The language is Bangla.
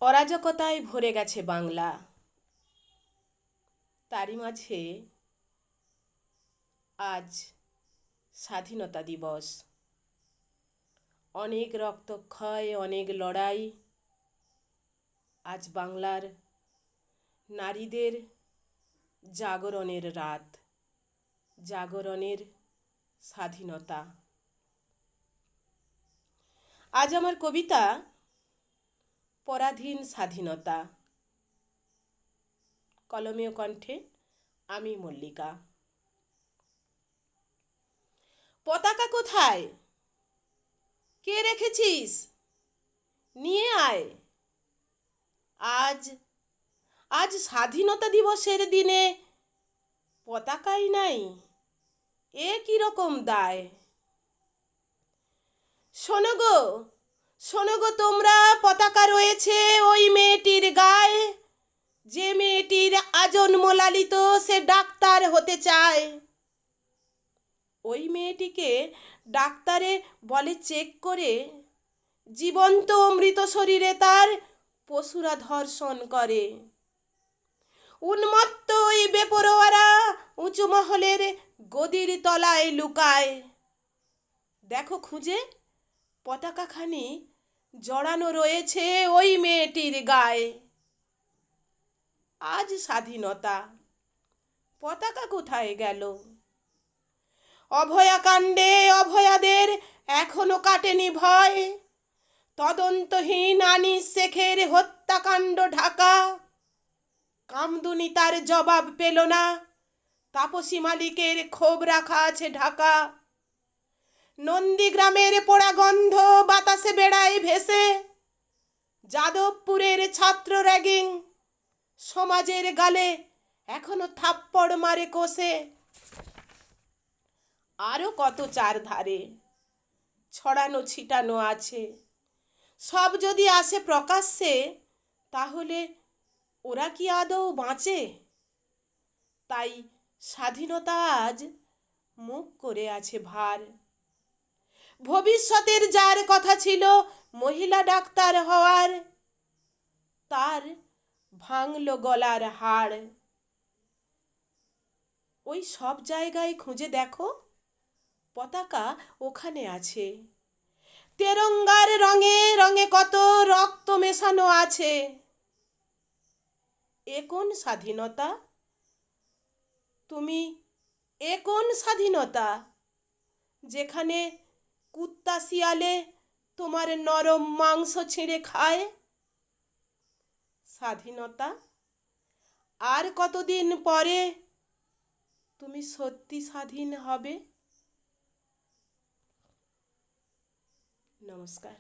অরাজকতায় ভরে গেছে বাংলা। তারই মাঝে আজ স্বাধীনতা দিবস। অনেক রক্তক্ষয়, অনেক লড়াই। আজ বাংলার নারীদের জাগরণের রাত, জাগরণের স্বাধীনতা। আজ আমার কবিতা পরাধীন স্বাধীনতা। কলমে ও কণ্ঠে আমি মল্লিকা। পতাকা কোথায়? কে রেখেছিস? নিয়ে আয়। আজ আজ স্বাধীনতা দিবসের দিনে পতাকাই নাই, এ কি রকম দায়? শোনো গো, শোনো গো তোমরা, পতাকা রয়েছে ওই মেয়েটির গায়ে, যে মেয়েটির আজন্ম লালিত সে ডাক্তার হতে চায়। ওই মেয়েটিকে ডাক্তারে বলে চেক করে, জীবন্ত মৃত শরীরে তার পশুরা ধর্ষণ করে। উন্মত্ত ওই বেপরোয়ারা উঁচু মহলের গদির তলায় লুকায়। দেখো খুঁজে, পতাকাখানি জড়ানো রয়েছে ওই মেয়েটির গায়ে। আজ স্বাধীনতা, পতাকা কোথায় গেল? অভয়াকাণ্ডে অভয়াদের এখনো কাটেনি ভয়। তদন্তহীন আনিস শেখের হত্যাকাণ্ড ঢাকা। কামদুনি তার জবাব পেল না, তাপসী মালিকের ক্ষোভ রাখা আছে ঢাকা। নন্দীগ্রামের পোড়া গন্ধ বাতাসে বেড়ায় ভেসে। যাদবপুরের ছাত্র র্যাগিং সমাজের গালে এখনো থাপ্পড় মারে কষে। আরো কত চারধারে ছড়ানো ছিটানো আছে। সব যদি আসে প্রকাশ্যে, তাহলে ওরা কি আদৌ বাঁচে? তাই স্বাধীনতা আজ মুখ করে আছে ভার। ভবিষ্যতের যার কথা ছিল মহিলা ডাক্তার হওয়ার, তার ভাঙল গলার হাড়। ওই সব জায়গায় খুঁজে দেখো, পতাকা ওখানে আছে। তেরঙ্গার রঙে রঙে কত রক্ত মেশানো আছে। এ কোন স্বাধীনতা? তুমি এ কোন স্বাধীনতা, যেখানে কুত্তা শিয়ালে তোমার নরম মাংস ছিঁড়ে খায়? স্বাধীনতা আর কতদিন পরে তুমি সত্যি স্বাধীন হবে? নমস্কার।